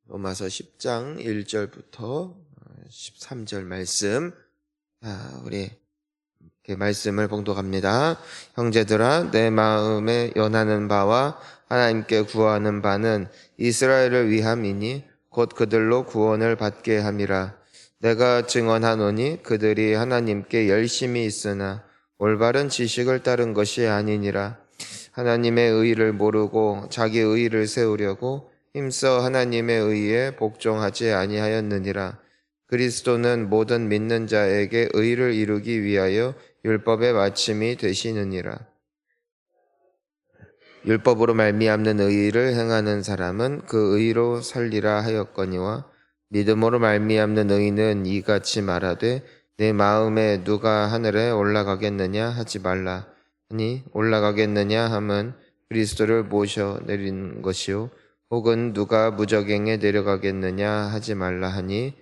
로마서 10장 1절부터 13절 말씀. 우리 이렇게 말씀을 봉독합니다. 형제들아, 내 마음에 연하는 바와 하나님께 구하는 바는 이스라엘을 위함이니 곧 그들로 구원을 받게 함이라. 내가 증언하노니 그들이 하나님께 열심히 있으나 올바른 지식을 따른 것이 아니니라. 하나님의 의를 모르고 자기 의를 세우려고 힘써 하나님의 의에 복종하지 아니하였느니라. 그리스도는 모든 믿는 자에게 의를 이루기 위하여 율법의 마침이 되시느니라. 율법으로 말미암는 의를 행하는 사람은 그 의로 살리라 하였거니와 믿음으로 말미암는 의는 이같이 말하되 내 마음에 누가 하늘에 올라가겠느냐 하지 말라. 아니 올라가겠느냐 함은 그리스도를 모셔 내린 것이요 혹은 누가 무저갱에 내려가겠느냐 하지 말라 하니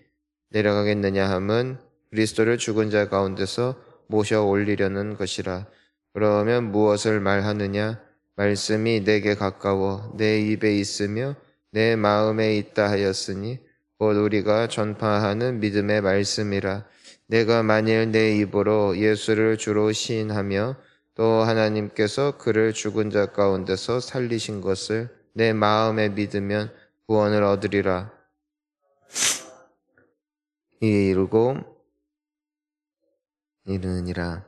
내려가겠느냐 함은 그리스도를 죽은 자 가운데서 모셔 올리려는 것이라. 그러면 무엇을 말하느냐? 말씀이 내게 가까워 내 입에 있으며 내 마음에 있다 하였으니 곧 우리가 전파하는 믿음의 말씀이라. 내가 만일 내 입으로 예수를 주로 시인하며 또 하나님께서 그를 죽은 자 가운데서 살리신 것을 내 마음에 믿으면 구원을 얻으리라. 이르고 이르느니라.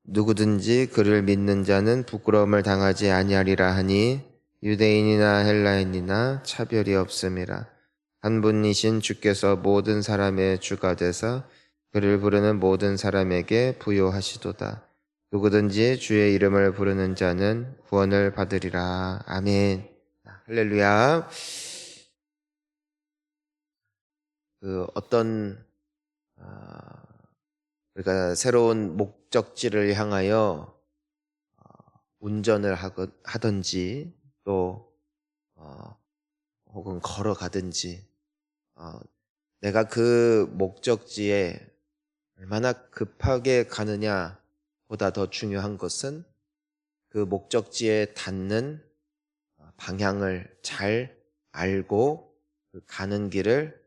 누구든지 그를 믿는 자는 부끄러움을 당하지 아니하리라 하니 유대인이나 헬라인이나 차별이 없음이라. 한 분이신 주께서 모든 사람의 주가 되사 그를 부르는 모든 사람에게 부요하시도다. 누구든지 주의 이름을 부르는 자는 구원을 받으리라. 아멘. 할렐루야. 우리가 새로운 목적지를 향하여 운전을 하든지 또 혹은 걸어가든지 내가 그 목적지에 얼마나 급하게 가느냐 보다 더 중요한 것은 그 목적지에 닿는 방향을 잘 알고 가는 길을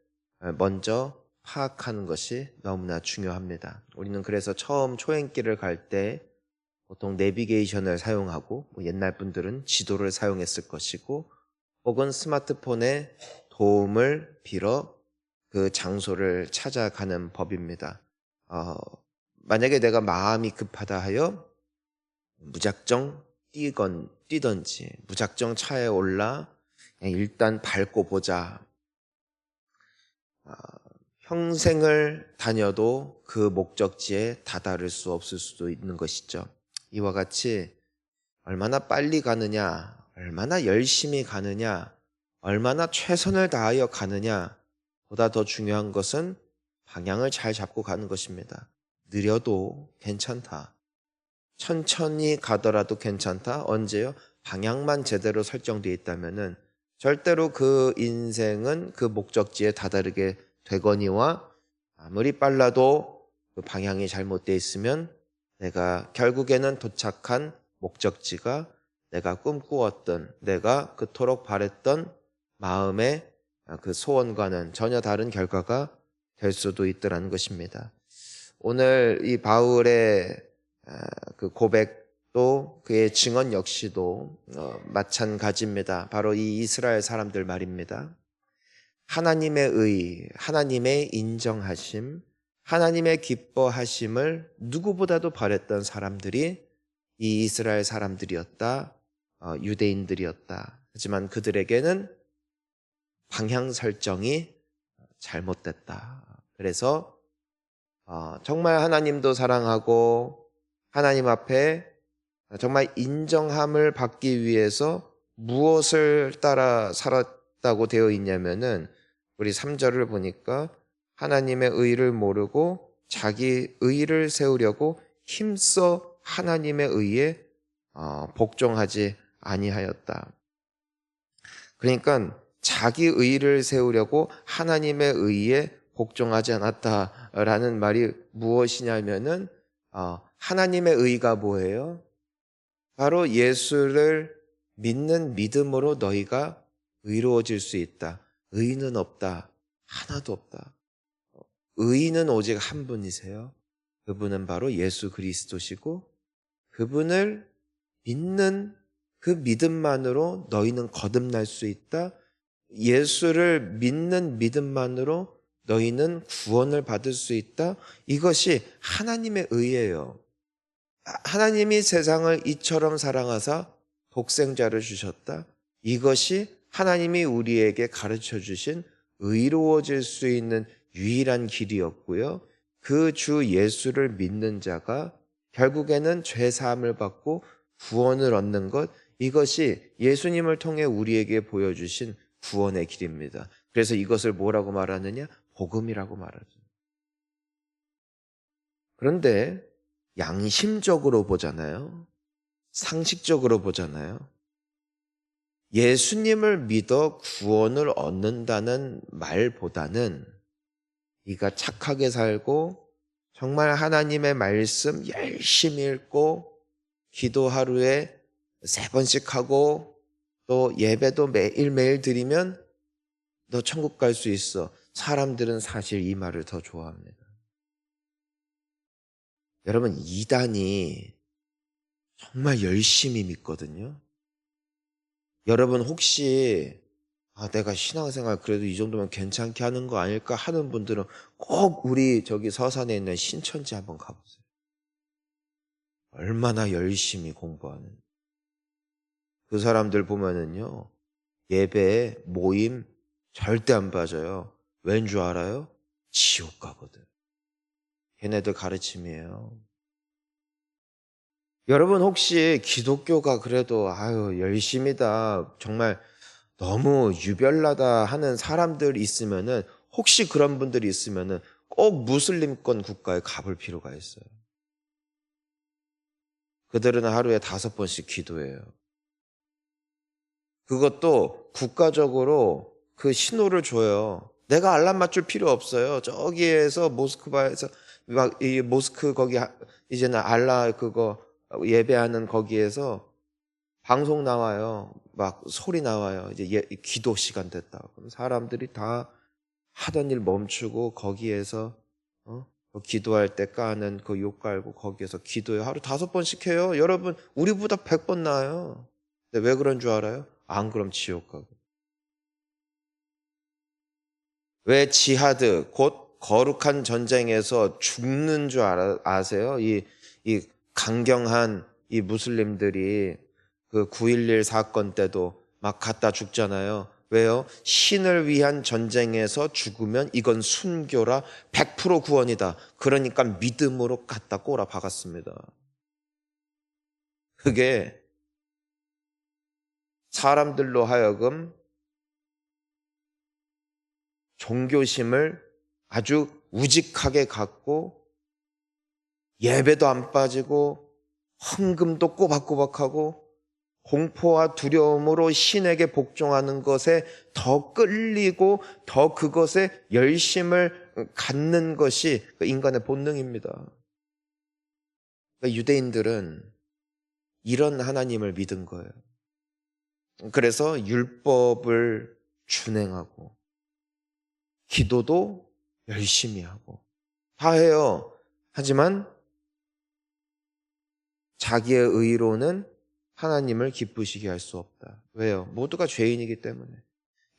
먼저 파악하는 것이 너무나 중요합니다. 우리는 그래서 처음 초행길을 갈 때 보통 내비게이션을 사용하고 옛날 분들은 지도를 사용했을 것이고 혹은 스마트폰의 도움을 빌어 그 장소를 찾아가는 법입니다. 만약에 내가 마음이 급하다 하여 무작정 뛰던지 무작정 차에 올라 일단 밟고 보자. 평생을 다녀도 그 목적지에 다다를 수 없을 수도 있는 것이죠. 이와 같이 얼마나 빨리 가느냐, 얼마나 열심히 가느냐, 얼마나 최선을 다하여 가느냐 보다 더 중요한 것은 방향을 잘 잡고 가는 것입니다. 느려도 괜찮다. 천천히 가더라도 괜찮다. 언제요? 방향만 제대로 설정되어 있다면은 절대로 그 인생은 그 목적지에 다다르게 되거니와 아무리 빨라도 그 방향이 잘못되어 있으면 내가 결국에는 도착한 목적지가 내가 꿈꾸었던 내가 그토록 바랬던 마음의 그 소원과는 전혀 다른 결과가 될 수도 있더라는 것입니다. 오늘 이 바울의 그 고백도 그의 증언 역시도 마찬가지입니다. 바로 이 이스라엘 사람들 말입니다. 하나님의 의, 하나님의 인정하심, 하나님의 기뻐하심을 누구보다도 바랬던 사람들이 이 이스라엘 사람들이었다, 유대인들이었다. 하지만 그들에게는 방향 설정이 잘못됐다. 그래서 정말 하나님도 사랑하고 하나님 앞에 정말 인정함을 받기 위해서 무엇을 따라 살았다고 되어 있냐면은 우리 3절을 보니까 하나님의 의를 모르고 자기 의를 세우려고 힘써 하나님의 의에 복종하지 아니하였다. 그러니까 자기 의를 세우려고 하나님의 의에 복종하지 않았다라는 말이 무엇이냐면은 하나님의 의가 뭐예요? 바로 예수를 믿는 믿음으로 너희가 의로워질 수 있다. 의인은 없다. 하나도 없다. 의인은 오직 한 분이세요. 그분은 바로 예수 그리스도시고 그분을 믿는 그 믿음만으로 너희는 거듭날 수 있다. 예수를 믿는 믿음만으로 너희는 구원을 받을 수 있다. 이것이 하나님의 의예요. 하나님이 세상을 이처럼 사랑하사 독생자를 주셨다. 이것이 하나님이 우리에게 가르쳐 주신 의로워질 수 있는 유일한 길이었고요. 그 주 예수를 믿는 자가 결국에는 죄 사함을 받고 구원을 얻는 것, 이것이 예수님을 통해 우리에게 보여주신 구원의 길입니다. 그래서 이것을 뭐라고 말하느냐? 복음이라고 말하죠. 그런데 양심적으로 보잖아요. 상식적으로 보잖아요. 예수님을 믿어 구원을 얻는다는 말보다는 네가 착하게 살고 정말 하나님의 말씀 열심히 읽고 기도 하루에 3번씩 하고 또 예배도 매일매일 드리면 너 천국 갈 수 있어. 사람들은 사실 이 말을 더 좋아합니다. 여러분, 이단이 정말 열심히 믿거든요. 여러분 혹시 내가 신앙생활 그래도 이 정도면 괜찮게 하는 거 아닐까 하는 분들은 꼭 우리 저기 서산에 있는 신천지 한번 가보세요. 얼마나 열심히 공부하는. 그 사람들 보면은요, 예배에 모임 절대 안 빠져요. 왠 줄 알아요? 지옥 가거든. 걔네들 가르침이에요. 여러분 혹시 기독교가 그래도 열심이다, 정말 너무 유별나다 하는 사람들 있으면은, 혹시 그런 분들이 있으면은 꼭 무슬림권 국가에 가볼 필요가 있어요. 그들은 하루에 5번씩 기도해요. 그것도 국가적으로 그 신호를 줘요. 내가 알람 맞출 필요 없어요. 저기에서 모스크바에서 막 이 모스크 거기 이제는 알라 그거 예배하는 거기에서 방송 나와요. 막 소리 나와요. 이제 기도 시간 됐다. 그럼 사람들이 다 하던 일 멈추고 거기에서 기도할 때 까는 그 욕 깔고 거기에서 기도해요. 하루 5번씩 해요. 여러분, 우리보다 100번 나아요. 근데 왜 그런 줄 알아요? 안 그럼 지옥 가고. 왜 지하드, 곧 거룩한 전쟁에서 죽는 줄 아세요? 이 강경한 이 무슬림들이 그 9.11 사건 때도 막 갖다 죽잖아요. 왜요? 신을 위한 전쟁에서 죽으면 이건 순교라 100% 구원이다. 그러니까 믿음으로 갖다 꼬라 박았습니다. 그게 사람들로 하여금 종교심을 아주 우직하게 갖고 예배도 안 빠지고 헌금도 꼬박꼬박하고 공포와 두려움으로 신에게 복종하는 것에 더 끌리고 더 그것에 열심을 갖는 것이 인간의 본능입니다. 그러니까 유대인들은 이런 하나님을 믿은 거예요. 그래서 율법을 준행하고 기도도 열심히 하고 다 해요. 하지만 자기의 의로는 하나님을 기쁘시게 할 수 없다. 왜요? 모두가 죄인이기 때문에.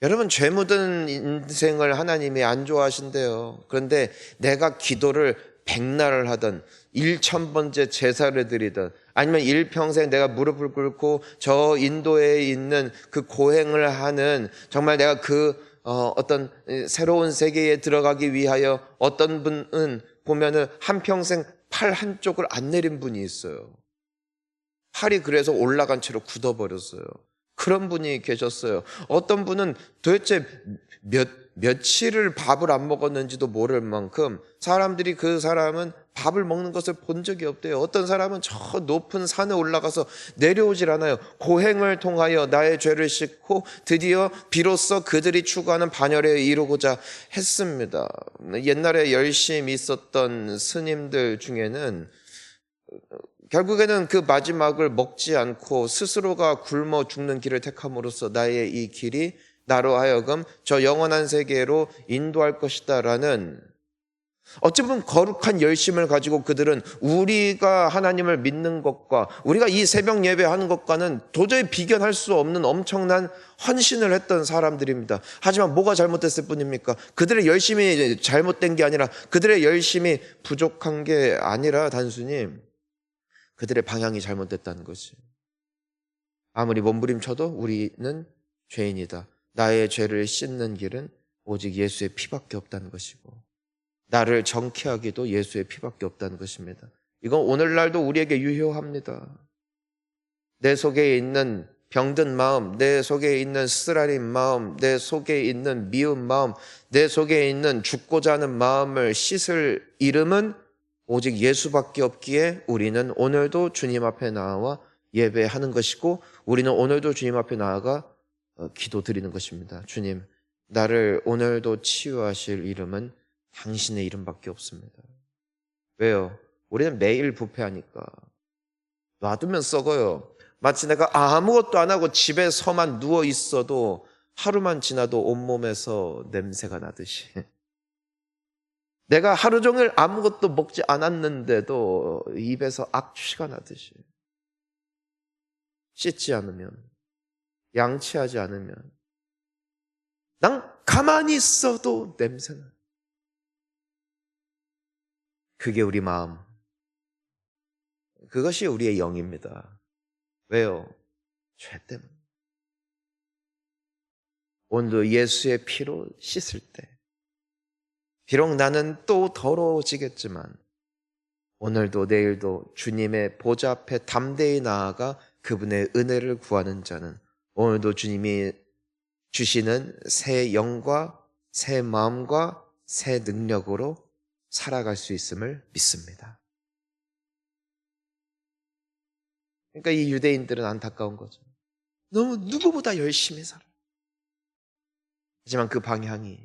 여러분, 죄 묻은 인생을 하나님이 안 좋아하신대요. 그런데 내가 기도를 100날을 하든 1000번째 제사를 드리든 아니면 일평생 내가 무릎을 꿇고 저 인도에 있는 그 고행을 하는, 정말 내가 어떤 새로운 세계에 들어가기 위하여, 어떤 분은 보면은 한평생 팔 한쪽을 안 내린 분이 있어요. 팔이 그래서 올라간 채로 굳어버렸어요. 그런 분이 계셨어요. 어떤 분은 도대체 며칠을 밥을 안 먹었는지도 모를 만큼 사람들이 그 사람은 밥을 먹는 것을 본 적이 없대요. 어떤 사람은 저 높은 산에 올라가서 내려오질 않아요. 고행을 통하여 나의 죄를 씻고 드디어 비로소 그들이 추구하는 반열에 이루고자 했습니다. 옛날에 열심히 있었던 스님들 중에는 결국에는 그 마지막을 먹지 않고 스스로가 굶어 죽는 길을 택함으로써 나의 이 길이 나로 하여금 저 영원한 세계로 인도할 것이다 라는, 어찌 보면 거룩한 열심을 가지고 그들은 우리가 하나님을 믿는 것과 우리가 이 새벽 예배하는 것과는 도저히 비견할 수 없는 엄청난 헌신을 했던 사람들입니다. 하지만 뭐가 잘못됐을 뿐입니까? 그들의 열심이 잘못된 게 아니라, 그들의 열심이 부족한 게 아니라 단순히 그들의 방향이 잘못됐다는 거지. 아무리 몸부림쳐도 우리는 죄인이다. 나의 죄를 씻는 길은 오직 예수의 피밖에 없다는 것이고, 나를 정케하기도 예수의 피밖에 없다는 것입니다. 이건 오늘날도 우리에게 유효합니다. 내 속에 있는 병든 마음, 내 속에 있는 쓰라린 마음, 내 속에 있는 미운 마음, 내 속에 있는 죽고자 하는 마음을 씻을 이름은 오직 예수밖에 없기에 우리는 오늘도 주님 앞에 나와 예배하는 것이고, 우리는 오늘도 주님 앞에 나아가 기도 드리는 것입니다. 주님, 나를 오늘도 치유하실 이름은 당신의 이름밖에 없습니다. 왜요? 우리는 매일 부패하니까. 놔두면 썩어요. 마치 내가 아무것도 안 하고 집에서만 누워 있어도 하루만 지나도 온몸에서 냄새가 나듯이, 내가 하루 종일 아무것도 먹지 않았는데도 입에서 악취가 나듯이, 씻지 않으면, 양치하지 않으면, 난 가만히 있어도 냄새나. 그게 우리 마음, 그것이 우리의 영입니다. 왜요? 죄 때문에. 오늘도 예수의 피로 씻을 때, 비록 나는 또 더러워지겠지만 오늘도 내일도 주님의 보좌 앞에 담대히 나아가 그분의 은혜를 구하는 자는 오늘도 주님이 주시는 새 영과 새 마음과 새 능력으로 살아갈 수 있음을 믿습니다. 그러니까 이 유대인들은 안타까운 거죠. 너무 누구보다 열심히 살아. 하지만 그 방향이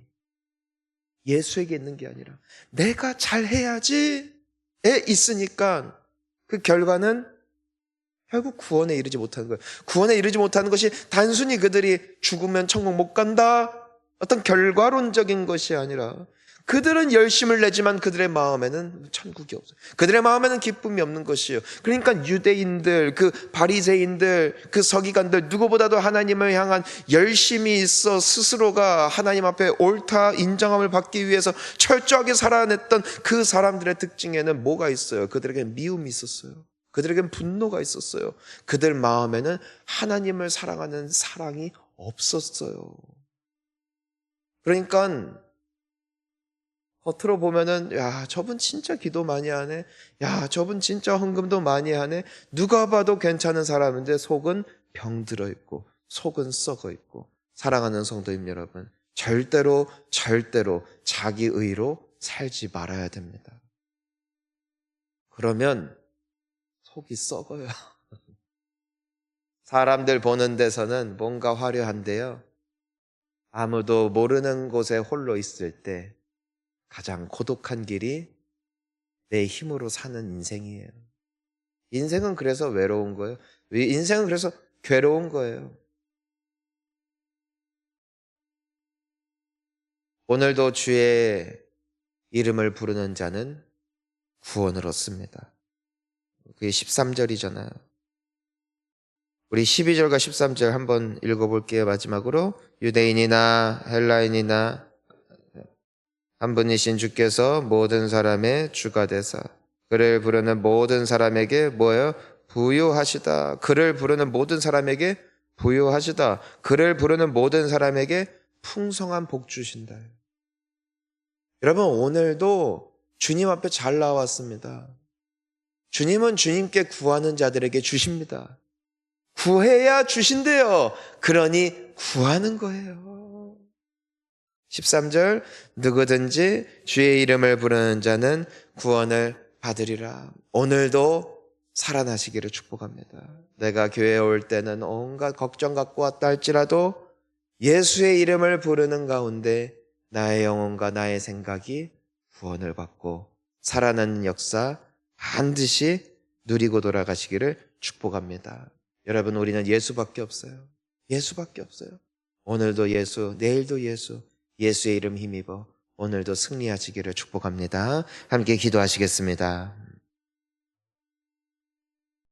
예수에게 있는 게 아니라 내가 잘해야지에 있으니까 그 결과는 결국 구원에 이르지 못하는 거예요. 구원에 이르지 못하는 것이 단순히 그들이 죽으면 천국 못 간다, 어떤 결과론적인 것이 아니라, 그들은 열심을 내지만 그들의 마음에는 천국이 없어요. 그들의 마음에는 기쁨이 없는 것이에요. 그러니까 유대인들, 그 바리새인들, 그 서기관들, 누구보다도 하나님을 향한 열심이 있어 스스로가 하나님 앞에 옳다 인정함을 받기 위해서 철저하게 살아냈던 그 사람들의 특징에는 뭐가 있어요? 그들에게 미움이 있었어요. 그들에겐 분노가 있었어요. 그들 마음에는 하나님을 사랑하는 사랑이 없었어요. 그러니까 겉으로 보면은 야, 저분 진짜 기도 많이 하네, 야, 저분 진짜 헌금도 많이 하네, 누가 봐도 괜찮은 사람인데 속은 병들어 있고 속은 썩어 있고. 사랑하는 성도님 여러분, 절대로 자기 의로 살지 말아야 됩니다. 그러면 속이 썩어요. 사람들 보는 데서는 뭔가 화려한데요, 아무도 모르는 곳에 홀로 있을 때 가장 고독한 길이 내 힘으로 사는 인생이에요. 인생은 그래서 외로운 거예요. 인생은 그래서 괴로운 거예요. 오늘도 주의 이름을 부르는 자는 구원을 얻습니다. 그게 13절이잖아요. 우리 12절과 13절 한번 읽어볼게요. 마지막으로. 유대인이나 헬라인이나 한 분이신 주께서 모든 사람의 주가 되사 그를 부르는 모든 사람에게 뭐예요? 부요하시다. 그를 부르는 모든 사람에게 부요하시다. 그를 부르는 모든 사람에게 풍성한 복 주신다. 여러분, 오늘도 주님 앞에 잘 나왔습니다. 주님은 주님께 구하는 자들에게 주십니다. 구해야 주신대요. 그러니 구하는 거예요. 13절, 누구든지 주의 이름을 부르는 자는 구원을 받으리라. 오늘도 살아나시기를 축복합니다. 내가 교회에 올 때는 온갖 걱정 갖고 왔다 할지라도 예수의 이름을 부르는 가운데 나의 영혼과 나의 생각이 구원을 받고 살아나는 역사 반드시 누리고 돌아가시기를 축복합니다. 여러분, 우리는 예수밖에 없어요. 예수밖에 없어요. 오늘도 예수, 내일도 예수, 예수의 이름 힘입어 오늘도 승리하시기를 축복합니다. 함께 기도하시겠습니다.